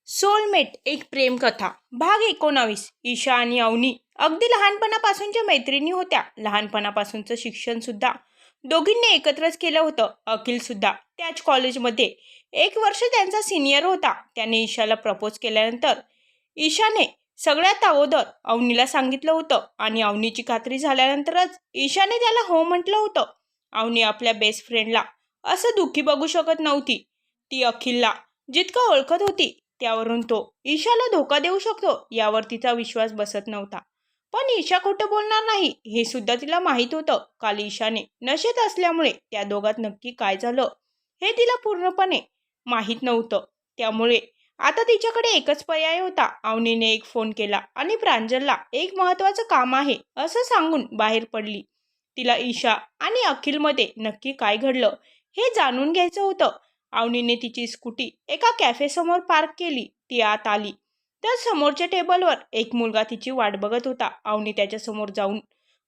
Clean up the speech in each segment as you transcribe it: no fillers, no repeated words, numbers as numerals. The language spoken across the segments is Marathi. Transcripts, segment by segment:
सोलमेट एक प्रेमकथा भाग 19. ईशा आणि अवनी अगदी लहानपणापासूनच्या मैत्रिणी होत्या. लहानपणापासूनचं शिक्षण सुद्धा दोघींनी एकत्रच केलं होतं. अखिल सुद्धा त्याच कॉलेजमध्ये 1 वर्ष त्यांचा सिनियर होता. त्याने ईशाला प्रपोज केल्यानंतर ईशाने सगळ्यात अगोदर अवनीला सांगितलं होतं आणि अवनीची खात्री झाल्यानंतरच ईशाने त्याला हो म्हटलं होतं. अवनी आपल्या बेस्ट फ्रेंडला असं दुःखी बघू शकत नव्हती. ती अखिलला जितकं ओळखत होती त्यावरून तो ईशाला धोका देऊ शकतो यावर तिचा विश्वास बसत नव्हता. पण ईशा खोटं बोलणार नाही हे सुद्धा तिला माहीत होतं. काल ईशाने नशेत असल्यामुळे त्या दोघात नक्की काय झालं हे तिला पूर्णपणे माहीत नव्हतं. त्यामुळे आता तिच्याकडे एकच पर्याय होता. अवनीने एक फोन केला आणि प्रांजलला एक महत्त्वाचं काम आहे असं सांगून बाहेर पडली. तिला ईशा आणि अखिलमध्ये नक्की काय घडलं हे जाणून घ्यायचं होतं. अवनीने तिची स्कूटी एका कॅफेसमोर पार्क केली. ती आत आली तर समोरच्या टेबलवर एक मुलगा तिची वाट बघत होता. अवनी त्याच्यासमोर जाऊन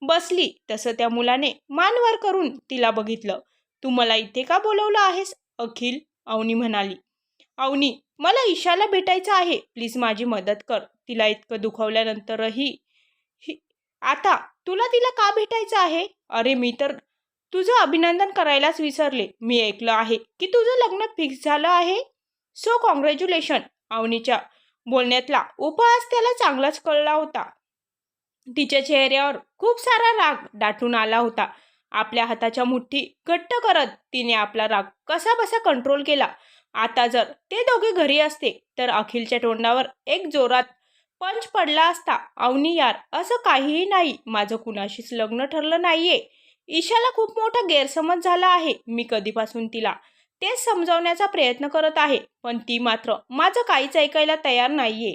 बसली तसं त्या मुलाने मान वर करून तिला बघितलं. तू मला इथे का बोलवलं आहेस अखिल? अवनी म्हणाली. अवनी, मला ईशाला भेटायचं आहे. प्लीज माझी मदत कर. तिला इतकं दुखावल्यानंतरही आता तुला तिला का भेटायचं आहे? अरे मी तर तुझं अभिनंदन करायलाच विसरले. मी ऐकलं आहे की तुझं लग्न फिक्स झालं आहे. So congratulation. अवनीच्या बोलण्यातला उपहास त्याला चांगलाच कळला होता. तिच्या चेहऱ्यावर खूप सारा राग दाटून आला होता. आपल्या हाताच्या मुठ्ठी घट्ट करत तिने आपला राग कसा बसा कंट्रोल केला. आता जर ते दोघे घरी असते तर अखिलच्या तोंडावर एक जोरात पंच पडला असता. अवनी यार, असं काहीही नाही. माझं कुणाशीच लग्न ठरलं नाहीये. ईशाला खूप मोठा गैरसमज झाला आहे. मी कधीपासून तिला तेच समजावण्याचा प्रयत्न करत आहे पण ती मात्र माझं काहीच ऐकायला तयार नाहीये.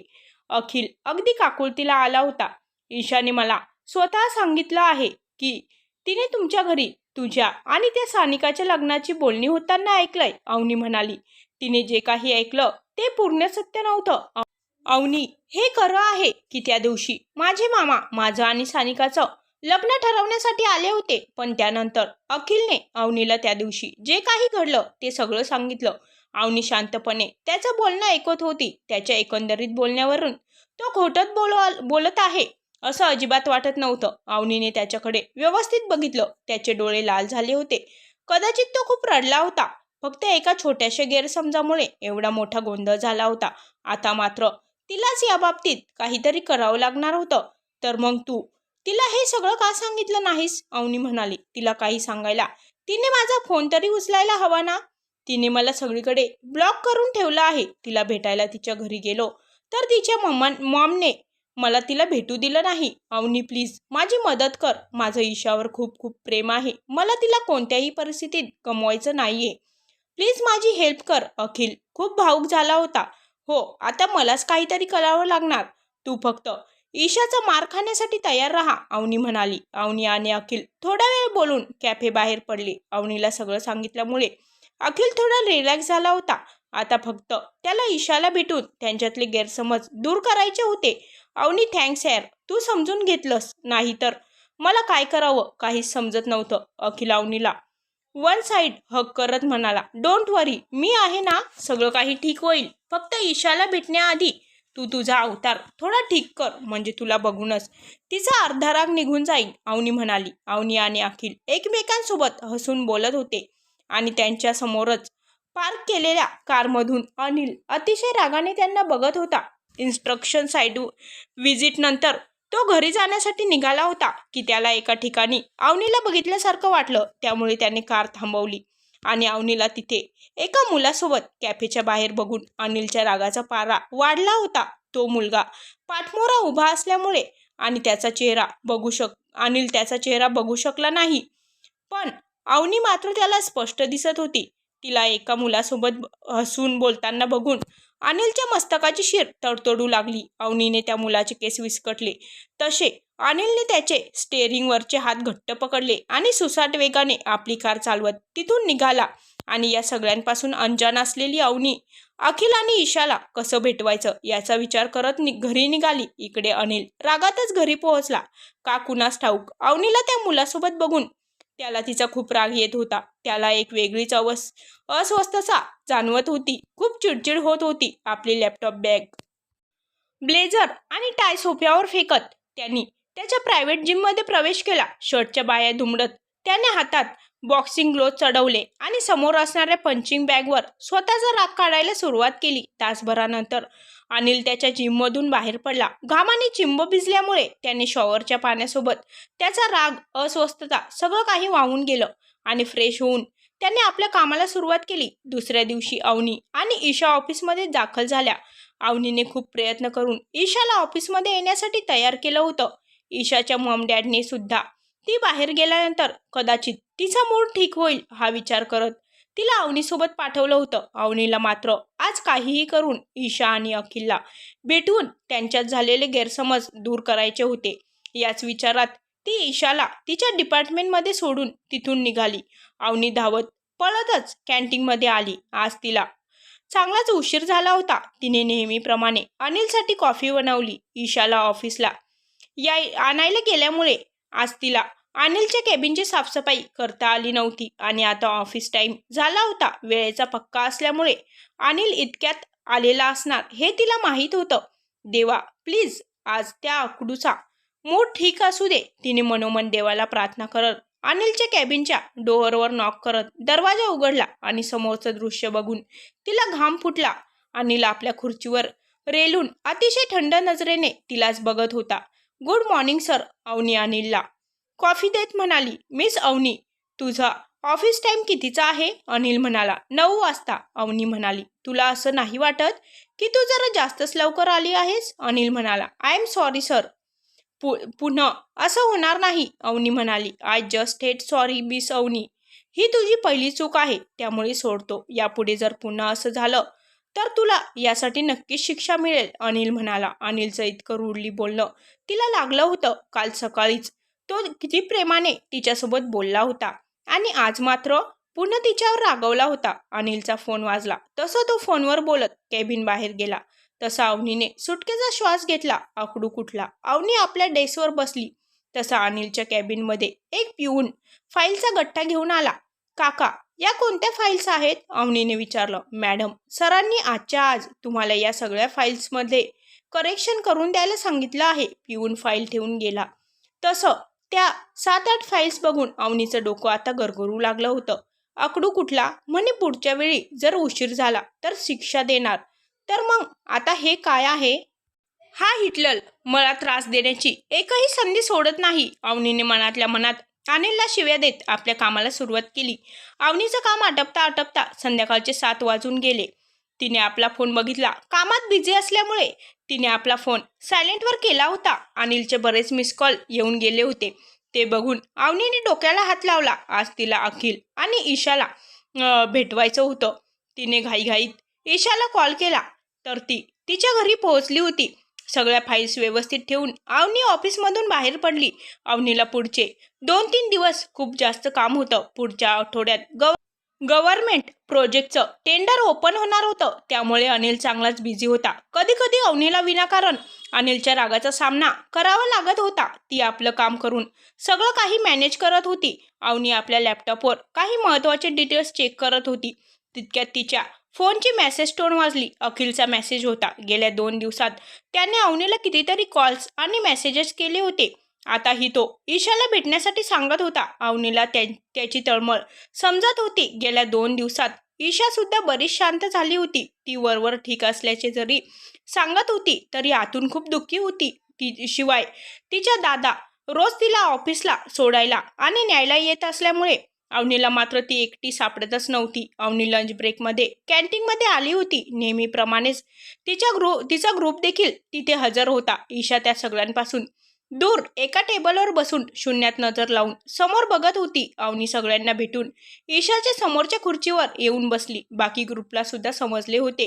अखिल अगदी काकुळतीला आला होता. ईशाने मला स्वतः सांगितलं आहे की तिने तुमच्या घरी तुझ्या आणि त्या सानिकाच्या लग्नाची बोलणी होताना ऐकलंय. अवनी म्हणाली. तिने जे काही ऐकलं ते पूर्ण सत्य नव्हतं. अवनी, हे खरं आहे की त्या दिवशी माझे मामा माझं आणि सानिकाचं लग्न ठरवण्यासाठी आले होते. पण त्यानंतर अखिलने अवनीला त्या दिवशी जे काही घडलं ते सगळं सांगितलं. अवनी शांतपणे त्याचं बोलणं ऐकत होती. त्याच्या एकंदरीत बोलण्यावरून तो खोटत बोलत आहे असं अजिबात वाटत नव्हतं. अवनीने त्याच्याकडे व्यवस्थित बघितलं. त्याचे डोळे लाल झाले होते. कदाचित तो खूप रडला होता. फक्त एका छोट्याशा गैरसमजामुळे एवढा मोठा गोंधळ झाला होता. आता मात्र तिलाच या बाबतीत काहीतरी करावं लागणार होतं. तर मग तू तिला हे सगळं का सांगितलं नाहीस? अवनी म्हणाली. तिला काही सांगायला तिने माझा फोन तरी उचलायला हवा ना. तिने मला सगळीकडे ब्लॉक करून ठेवलं आहे. तिला भेटायला तिच्या घरी गेलो तर तिच्या मॉमने मला तिला भेटू दिलं नाही. अवनी प्लीज माझी मदत कर. माझं ईशावर खूप खूप प्रेम आहे. मला तिला कोणत्याही परिस्थितीत गमवायचं नाहीये. प्लीज माझी हेल्प कर. अखिल खूप भावूक झाला होता. हो, आता मलाच काहीतरी करावं लागणार. तू फक्त ईशाचा मार खाण्यासाठी तयार राहा. अवनी म्हणाली. अवनी आणि अखिल थोडा वेळ बोलून कॅफे बाहेर पडले. अवनीला सगळं सांगितल्यामुळे अखिल थोडा रिलॅक्स झाला होता. आता फक्त त्याला ईशाला भेटून त्यांच्यातले गैरसमज दूर करायचे होते. अवनी, थँक्स यार, तू समजून घेतलंस. नाही तर मला काय करावं काहीच समजत नव्हतं. अखिल अवनीला वन साइड हक करत म्हणाला. डोंट वरी, मी आहे ना. सगळं काही ठीक होईल. फक्त ईशाला भेटण्याआधी तू तुझा अवतार थोडा ठीक कर. म्हणजे तुला बघूनच तिचा अर्धा राग निघून जाईल. अवनी म्हणाली. अवनी आणि अखिल एकमेकांसोबत हसून बोलत होते आणि त्यांच्या समोरच पार्क केलेल्या कारमधून अनिल अतिशय रागाने त्यांना बघत होता. इन्स्ट्रक्शन साईट व्हिजिट नंतर तो घरी जाण्यासाठी निघाला होता की त्याला एका ठिकाणी अवनीला बघितल्यासारखं वाटलं. त्यामुळे त्याने कार थांबवली आणि अवनीला तिथे एका मुलासोबत कॅफेच्या बाहेर बघून अनिलच्या रागाचा पारा वाढला होता. तो मुलगा पाठमोरा उभा असल्यामुळे आणि अनिल त्याचा चेहरा बघू शकला नाही. पण अवनी मात्र त्याला स्पष्ट दिसत होती. तिला एका मुलासोबत हसून बोलताना बघून अनिलच्या मस्तकाची शीर तडतडू लागली. अवनीने त्या मुलाचे केस विस्कटले तसे अनिलने त्याचे स्टेअरिंगवरचे हात घट्ट पकडले आणि सुसाट वेगाने आपली कार चालवत तिथून निघाला. आणि या सगळ्यांपासून अनजान असलेली अवनी अखिल आणि ईशाला कसं भेटवायचं याचा विचार करत घरी निघाली. इकडे अनिल रागातच घरी पोहोचला. का कुणास ठाऊक अवनीला त्या मुलासोबत बघून त्याला तिचा खूप राग येत होता. त्याला एक वेगळीच अस्वस्थता जाणवत होती. खूप चिडचिड होत होती. आपली लॅपटॉप बॅग, ब्लेझर आणि टाय सोफ्यावर फेकत त्यांनी त्याच्या प्रायव्हेट जिममध्ये प्रवेश केला. शर्टच्या बाया दुमडत त्याने हातात बॉक्सिंग ग्लोव्ह चढवले आणि समोर असणाऱ्या पंचिंग बॅगवर स्वतःचा राग काढायला सुरुवात केली. तासभरानंतर अनिल त्याच्या जिममधून बाहेर पडला. घामाने चिंब भिजल्यामुळे त्याने शॉवरच्या पाण्यासोबत त्याचा राग, अस्वस्थता सगळं काही वाहून गेलं आणि फ्रेश होऊन त्याने आपल्या कामाला सुरुवात केली. दुसऱ्या दिवशी अवनी आणि ईशा ऑफिसमध्ये दाखल झाल्या. अवनीने खूप प्रयत्न करून ईशाला ऑफिसमध्ये येण्यासाठी तयार केलं होतं. ईशाच्या मॉम डॅडने सुद्धा ती बाहेर गेल्यानंतर कदाचित तिचा मूड ठीक होईल हा विचार करत तिला अवनीसोबत पाठवलं होतं. अवनीला मात्र आज काहीही करून ईशा आणि अखिलला भेटून त्यांच्यात झालेले गैरसमज दूर करायचे होते. याच विचारात ती ईशाला तिच्या डिपार्टमेंटमध्ये सोडून तिथून निघाली. अवनी धावत पळतच कॅन्टीनमध्ये आली. आज तिला चांगलाच उशीर झाला होता. तिने नेहमीप्रमाणे अनिलसाठी कॉफी बनवली. ईशाला ऑफिसला आणायला गेल्यामुळे आज तिला अनिलच्या केबिनची साफसफाई करता आली नव्हती आणि आता ऑफिस टाइम झाला होता. वेळेचा पक्का असल्यामुळे अनिल इतक्यात आलेला असणार हे तिला माहीत होतं. देवा प्लीज आज त्या आकडूचा मूड ठीक असू दे, तिने मनोमन देवाला प्रार्थना करत अनिलच्या कॅबिनच्या डोअरवर नॉक करत दरवाजा उघडला आणि समोरचं दृश्य बघून तिला घाम फुटला. अनिल आपल्या खुर्चीवर रेलून अतिशय थंड नजरेने तिलाच बघत होता. गुड मॉर्निंग सर, अवनी अनिलला कॉफी देत म्हणाली. मिस अवनी, तुझा ऑफिस टाइम कितीचा आहे? अनिल म्हणाला. 9 वाजता. अवनी म्हणाली. तुला असं नाही वाटत की तू जरा जास्तच लवकर आली आहेस? अनिल म्हणाला. आय एम सॉरी सर, पुन्हा असं होणार नाही, अवनी म्हणाली. I just hate sorry miss Avani, ही तुझी पहिली चूक आहे त्यामुळे सोडतो. यापुढे जर पुन्हा असं झालं तर तुला यासाठी नक्कीच शिक्षा मिळेल, अनिल म्हणाला. अनिलचं इतकं रूडली बोलणं तिला लागलं होतं. काल सकाळीच तो किती प्रेमाने तिच्यासोबत बोलला होता आणि आज मात्र पुन्हा तिच्यावर रागवला होता. अनिलचा फोन वाजला. तसं तो फोनवर बोलत केबिन बाहेर गेला तसा अवनीने सुटकेचा श्वास घेतला. आकडू कुठला. अवनी आपल्या डेस्कवर बसली तसा अनिलच्या कॅबिनमध्ये एक पिऊन फाईलचा गठ्ठा घेऊन आला. काका, या कोणत्या फाईल्स आहेत? अवनीने विचारलं. मॅडम, सरांनी आजच्या आज तुम्हाला या सगळ्या फाईल्समध्ये करेक्शन करून द्यायला सांगितलं आहे. पिऊन फाईल ठेवून गेला. तसं त्या 7-8 फाईल्स बघून अवनीचं डोकं आता गरगरू लागलं होतं. आकडू कुठला म्हणे पुढच्या वेळी जर उशीर झाला तर शिक्षा देणार. तर मग आता हे काय आहे? हा हिटलर मला त्रास देण्याची एकही संधी सोडत नाही. अवनीने मनातल्या मनात अनिलला शिव्या देत आपल्या कामाला सुरुवात केली. अवनीचं काम आटपता आटपता संध्याकाळचे 7 वाजून गेले. तिने आपला फोन बघितला. कामात बिझी असल्यामुळे तिने आपला फोन सायलेंटवर केला होता. अनिलचे बरेच मिस कॉल येऊन गेले होते. ते बघून अवनीने डोक्याला हात लावला. आज तिला अखिल आणि ईशाला भेटवायचं होतं. तिने घाईघाईत ईशाला कॉल केला तर ती तिच्या घरी पोहोचली होती. सगळ्या फाईल्स व्यवस्थित ठेवून अवनी ऑफिसमधून बाहेर पडली. अवनीला पुढचे 2-3 दिवस खूप जास्त काम होतं. पुढच्या आठवड्यात गव्हर्नमेंट प्रोजेक्टचं टेंडर ओपन होणार होतं. त्यामुळे अनिल चांगलाच बिझी होता. कधी कधी अवनीला विनाकारण अनिलच्या रागाचा सामना करावा लागत होता. ती आपलं काम करून सगळं काही मॅनेज करत होती. अवनी आपल्या लॅपटॉपवर काही महत्त्वाचे डिटेल्स चेक करत होती. तितक्यात तिच्या फोनची मेसेज टोन वाजली. अखिलचा मेसेज होता. गेल्या 2 दिवसात त्याने अवनीला कितीतरी कॉल्स आणि मेसेजेस केले होते. आताही तो ईशाला भेटण्यासाठी सांगत होता. अवनीला त्याची तळमळ समजत होती. गेल्या 2 दिवसात ईशा सुद्धा बरीच शांत झाली होती. ती वरवर ठीक असल्याचे जरी सांगत होती तरी आतून खूप दुःखी होती. शिवाय तिच्या दादा रोज तिला ऑफिसला सोडायला आणि न्यायला येत असल्यामुळे अवनीला मात्र ती एकटी सापडतच नव्हती. अवनी लंच ब्रेकमध्ये कॅन्टीनमध्ये आली होती. नेहमीप्रमाणेच तिचा ग्रुप देखील तिथे हजर होता. ईशा त्या सगळ्यांपासून दूर एका टेबलवर बसून शून्यात नजर लावून समोर बघत होती. अवनी सगळ्यांना भेटून ईशाच्या समोरच्या खुर्चीवर येऊन बसली. बाकी ग्रुपला सुद्धा समजले होते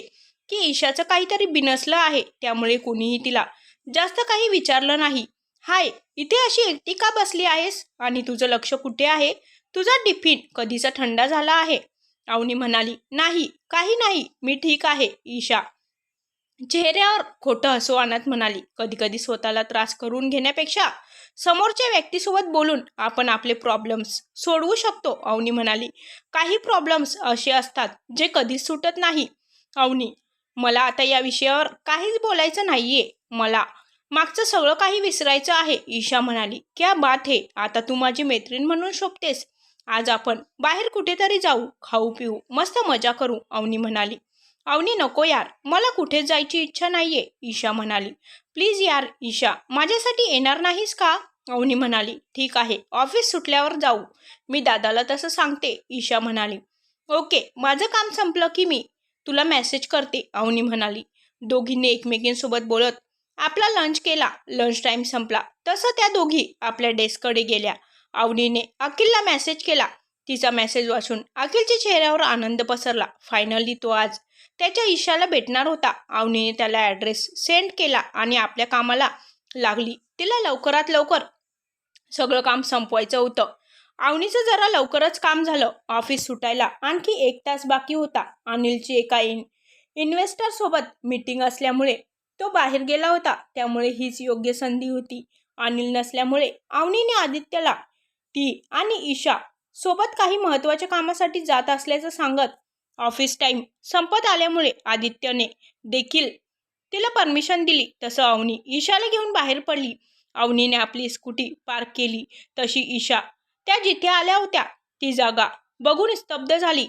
की ईशाचं काहीतरी बिनसलं आहे. त्यामुळे कोणीही तिला जास्त काही विचारलं नाही. हाय, इथे अशी एकटी का बसली आहेस आणि तुझं लक्ष कुठे आहे? तुझा टिफिन कधीचा थंडा झाला आहे? अवनी म्हणाली. नाही, काही नाही, मी ठीक आहे ईशा. चेहऱ्यावर खोटं हसू आणत म्हणाली, कधी कधी स्वतःला त्रास करून घेण्यापेक्षा समोरच्या व्यक्तीसोबत बोलून आपण आपले प्रॉब्लेम्स सोडवू शकतो. अवनी म्हणाली, काही प्रॉब्लेम्स असे असतात जे कधीच सुटत नाही. अवनी, मला आता या विषयावर काहीच बोलायचं नाहीये. मला मागचं सगळं काही विसरायचं आहे. ईशा म्हणाली, क्या बात है, आता तू माझी मैत्रीण म्हणून शोभतेस. आज आपण बाहेर कुठेतरी जाऊ, खाऊ पिऊ, मस्त मजा करू. अवनी म्हणाली, अवनी नको यार, मला कुठेच जायची इच्छा नाहीये. ईशा म्हणाली, प्लीज यार ईशा, माझ्यासाठी येणार नाहीस का? अवनी म्हणाली, ठीक आहे, ऑफिस सुटल्यावर जाऊ, मी दादाला तसं सांगते. ईशा म्हणाली, ओके, माझं काम संपलं की मी तुला मेसेज करते. अवनी म्हणाली. दोघींनी एकमेकींसोबत बोलत आपला लंच केला. लंच टाईम संपला तसं त्या दोघी आपल्या डेस्ककडे गेल्या. अवनीने अखिलला मेसेज केला. तिचा मेसेज वाचून अखिलच्या चेहऱ्यावर आनंद पसरला. फायनली तो आज त्याच्या ईशाला भेटणार होता. अवनीने त्याला ॲड्रेस सेंड केला आणि आपल्या कामाला लागली. तिला लवकरात लवकर सगळं काम संपवायचं होतं. अवनीचं जरा लवकरच काम झालं. ऑफिस सुटायला आणखी 1 तास बाकी होता. अनिलची एका इन्व्हेस्टरसोबत मीटिंग असल्यामुळे तो बाहेर गेला होता. त्यामुळे हीच योग्य संधी होती. अनिल नसल्यामुळे अवनीने आदित्यला ती आणि ईशा सोबत काही महत्त्वाच्या कामासाठी जात असल्याचं सांगत ऑफिस टाईम संपत आल्यामुळे आदित्यने देखील तिला परमिशन दिली. तसं अवनी ईशाला घेऊन बाहेर पडली. अवनीने आपली स्कूटी पार्क केली तशी ईशा त्या जिथे आल्या होत्या ती जागा बघून स्तब्ध झाली.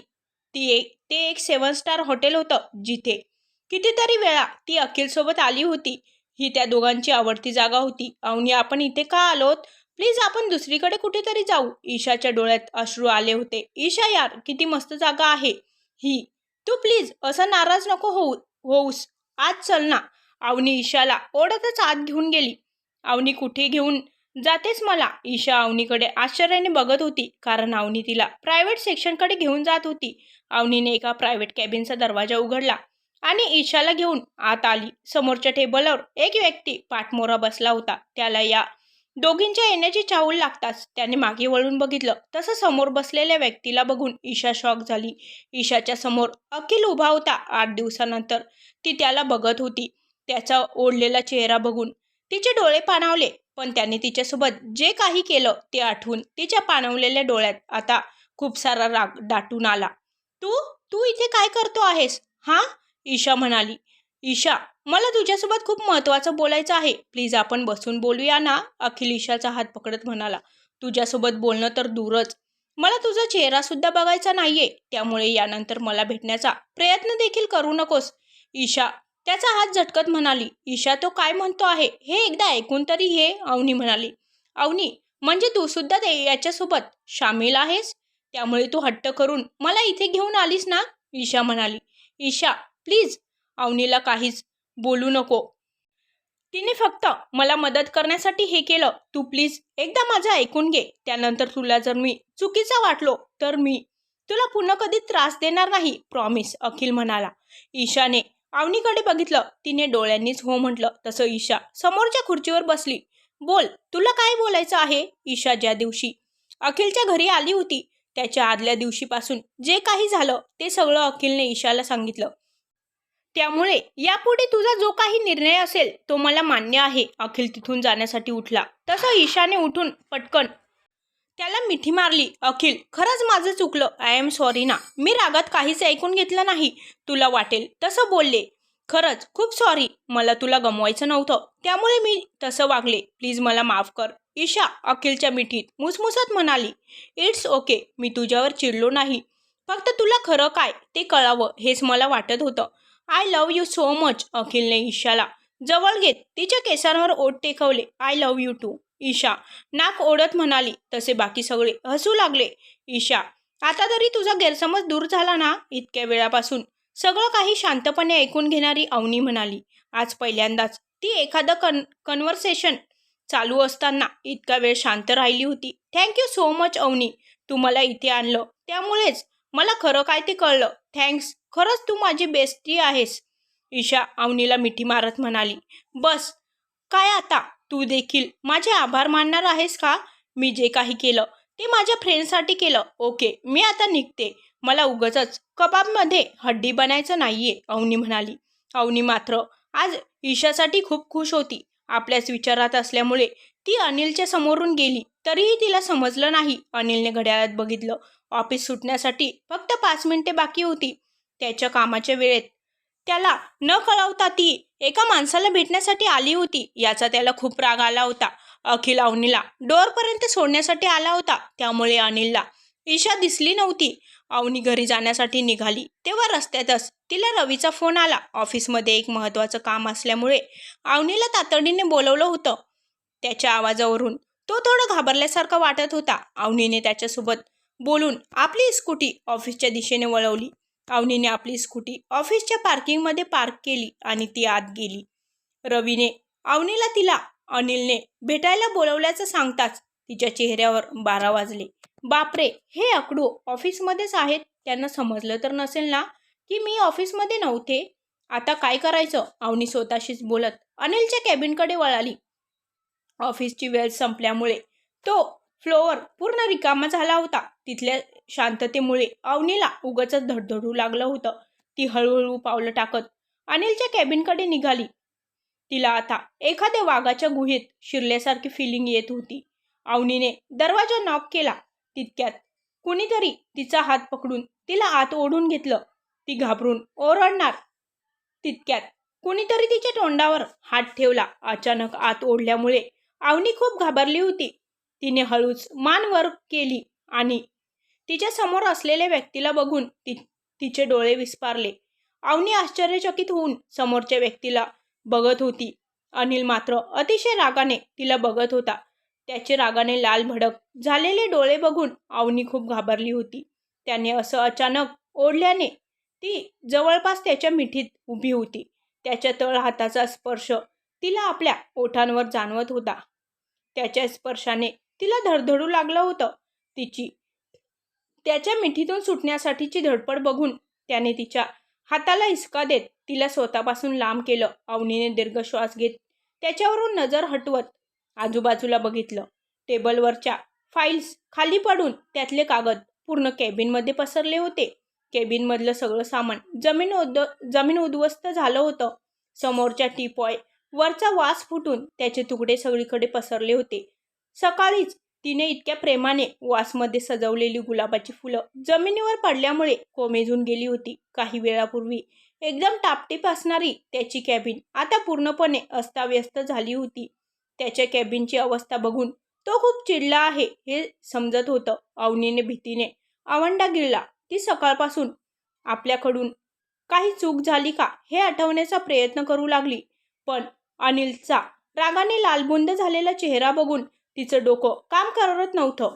ते एक 7 स्टार हॉटेल होतं जिथे कितीतरी वेळा ती अखिलसोबत आली होती. ही त्या दोघांची आवडती जागा होती. अवनी, आपण इथे का आलोत? प्लीज आपण दुसरीकडे कुठेतरी जाऊ. ईशाच्या डोळ्यात अश्रू आले होते. ईशा यार, किती मस्त जागा आहे ही. तू प्लीज असं नाराज नको होऊस. आज चल ना. अवनी ईशाला ओढतच आत घेऊन गेली. अवनी, कुठे घेऊन जातेस मला? ईशा अवनीकडे आश्चर्याने बघत होती, कारण अवनी तिला प्रायव्हेट सेक्शनकडे घेऊन जात होती. अवनीने एका प्रायव्हेट कॅबिनचा दरवाजा उघडला आणि ईशाला घेऊन आत आली. समोरच्या टेबलवर एक व्यक्ती पाठमोरा बसला होता. त्याला या दोघींच्या येण्याची चाहूल लागताच त्याने मागे वळून बघितलं. तसं समोर बसलेल्या व्यक्तीला बघून ईशा शॉक झाली. ईशाच्या समोर अखिल उभा होता. 8 दिवसानंतर ती त्याला बघत होती. त्याचा ओढलेला चेहरा बघून तिचे डोळे पाणावले. पण त्याने तिच्यासोबत जे काही केलं ते आठवून तिच्या पाणवलेल्या डोळ्यात आता खूप सारा राग दाटून आला. तू तू इथे काय करतो आहेस? हां, ईशा म्हणाली. ईशा, मला तुझ्यासोबत खूप महत्त्वाचं बोलायचं आहे. प्लीज आपण बसून बोलूया ना? अखिल ईशाचा हात पकडत म्हणाला. तुझ्यासोबत बोलणं तर दूरच, मला तुझा चेहरासुद्धा बघायचा नाहीये. त्यामुळे यानंतर मला भेटण्याचा प्रयत्न देखील करू नकोस. ईशा त्याचा हात झटकत म्हणाली. ईशा, तो काय म्हणतो आहे हे एकदा ऐकून तरी घे. अवनी म्हणाली. अवनी, म्हणजे तू सुद्धा याच्यासोबत सामील आहेस? त्यामुळे तू हट्ट करून मला इथे घेऊन आलीस ना? ईशा म्हणाली. ईशा प्लीज, अवनीला काहीच बोलू नको. तिने फक्त मला मदत करण्यासाठी हे केलं. तू प्लीज एकदा माझं ऐकून घे. त्यानंतर तुला जर मी चुकीचा वाटलो तर मी तुला पुन्हा कधी त्रास देणार नाही, प्रॉमिस. अखिल म्हणाला. ईशाने अवनीकडे बघितलं. तिने डोळ्यांनीच हो म्हटलं. तसं ईशा समोरच्या खुर्चीवर बसली. बोल, तुला काय बोलायचं आहे? ईशा ज्या दिवशी अखिलच्या घरी आली होती त्याच्या आदल्या दिवशीपासून जे काही झालं ते सगळं अखिलने ईशाला सांगितलं. त्यामुळे यापुढे तुझा जो काही निर्णय असेल तो मला मान्य आहे. अखिल तिथून जाण्यासाठी उठला. तसं ईशाने उठून पटकन त्याला मिठी मारली. अखिल, खरंच माझं चुकलं. आय एम सॉरी ना. मी रागात काहीच ऐकून घेतलं नाही. तुला वाटेल तसं बोलले. खरंच खूप सॉरी. मला तुला गमवायचं नव्हतं, त्यामुळे मी तसं वागले. प्लीज मला माफ कर. ईशा अखिलच्या मिठीत मुसमुसत म्हणाली. It's okay. मी तुझ्यावर चिडलो नाही. फक्त तुला खरं काय ते कळावं हेच मला वाटत होतं. I love you so much. अखिलने ईशाला जवळ घेत तिच्या केसांवर ओठ टेकवले. I love you too. Isha नाक ओढत म्हणाली. तसे बाकी सगळे हसू लागले. ईशा, आता तरी तुझा गैरसमज दूर झाला ना? इतक्या वेळापासून सगळं काही शांतपणे ऐकून घेणारी अवनी म्हणाली. आज पहिल्यांदाच ती एखादं कन्व्हर्सेशन चालू असताना इतका वेळ शांत राहिली होती. Thank you so much Avani. तू मला इथे आणलं त्यामुळेच मला खरं काय ते कळलं. थँक्स. खरंच तू माझी बेस्टी आहेस. ईशा अवनीला मिठी मारत म्हणाली. बस काय आता? तू देखील माझे आभार मानणार आहेस का? मी जे काही केलं ते माझ्या फ्रेंडसाठी केलं. ओके, मी आता निघते. मला उगाचच कबाबमध्ये हड्डी बनायचं नाहीये. अवनी म्हणाली. अवनी मात्र आज ईशासाठी खूप खुश होती. आपल्याच विचारात असल्यामुळे ती अनिलच्या समोरून गेली, तरीही तिला समजलं नाही. अनिलने घड्याळात बघितलं. ऑफिस सुटण्यासाठी फक्त 5 मिनिटे बाकी होती. त्याच्या कामाच्या वेळेत त्याला न कळवता ती एका माणसाला भेटण्यासाठी आली होती. याचा त्याला खूप राग आला होता. अखिल अवनीला डोअरपर्यंत सोडण्यासाठी आला होता, त्यामुळे अनिलला ईशा दिसली नव्हती. अवनी घरी जाण्यासाठी निघाली तेव्हा रस्त्यातच तिला रवीचा फोन आला. ऑफिसमध्ये एक महत्त्वाचं काम असल्यामुळे अवनीला तातडीने बोलवलं होतं. त्याच्या आवाजावरून तो थोडा घाबरल्यासारखा वाटत होता. अवनीने त्याच्यासोबत बोलून आपली स्कूटी ऑफिसच्या दिशेने वळवली. अवनीने आपली स्कूटी ऑफिसच्या पार्किंगमध्ये पार्क केली आणि ती आत गेली. रवीने अवनीला तिला अनिलने भेटायला बोलवल्याचं सांगताच तिच्या चेहऱ्यावर 12 वाजले. बापरे, हे अकडू ऑफिसमध्येच आहेत. त्यांना समजलं तर नसेल ना की मी ऑफिसमध्ये नव्हते. आता काय करायचं? अवनी स्वतःशीच बोलत अनिलच्या कॅबिनकडे वळाली. ऑफिसची वेळ संपल्यामुळे तो फ्लोअर पूर्ण रिकामा झाला होता. तिथल्या शांततेमुळे अवनीला उगाचच धडधडू लागलं होतं. ती हळूहळू पावलं टाकत अनिलच्या कॅबिनकडे निघाली. तिला आता एखाद्या वाघाच्या गुहेत शिरल्यासारखी फिलिंग येत होती. अवनीने दरवाजा नॉक केला. तितक्यात कुणीतरी तिचा हात पकडून तिला आत ओढून घेतलं. ती घाबरून ओरडणार तितक्यात कुणीतरी तिच्या तोंडावर हात ठेवला. अचानक आत ओढल्यामुळे अवनी खूप घाबरली होती. तिने हळूच मान वर केली आणि तिच्या समोर असलेल्या व्यक्तीला बघून तिचे डोळे विस्पारले. अवनी आश्चर्यचकित होऊन समोरच्या व्यक्तीला बघत होती. अनिल मात्र अतिशय रागाने तिला बघत होता. त्याचे रागाने लाल भडक झालेले डोळे बघून अवनी खूप घाबरली होती. त्याने असं अचानक ओढल्याने ती जवळपास त्याच्या मिठीत उभी होती. त्याच्या तळ हाताचा स्पर्श तिला आपल्या ओठांवर जाणवत होता. त्याच्या स्पर्शाने तिला धडधडू लागलं होतं. त्याच्या मिठीतून सुटण्यासाठीची धडपड बघून त्याने तिच्या हाताला हिसका देत तिला स्वतःपासून लांब केलं. अवनीने दीर्घ श्वास घेत त्याच्यावरून नजर हटवत आजूबाजूला बघितलं. टेबलवरच्या फाईल्स खाली पडून त्यातले कागद पूर्ण केबिनमध्ये पसरले होते. केबिनमधलं सगळं सामान जमीन उद्ध्वस्त झालं होतं. समोरच्या टीपॉय वरचा वास फुटून त्याचे तुकडे सगळीकडे पसरले होते. सकाळीच तिने इतक्या प्रेमाने वासमध्ये सजवलेली गुलाबाची फुलं जमिनीवर पडल्यामुळे कोमेजून गेली होती. काही वेळापूर्वी एकदम टापटीप असणारी त्याची कॅबिन आता पूर्णपणे अस्ताव्यस्त झाली होती. त्याच्या कॅबिनची अवस्था बघून तो खूप चिडला आहे हे समजत होतं. अवनीने भीतीने आवंढा गिळला. ती सकाळपासून आपल्याकडून काही चूक झाली का हे आठवण्याचा प्रयत्न करू लागली. पण अनिलचा रागाने लालबुंद झालेला चेहरा बघून तिचं डोकं काम करत नव्हतं.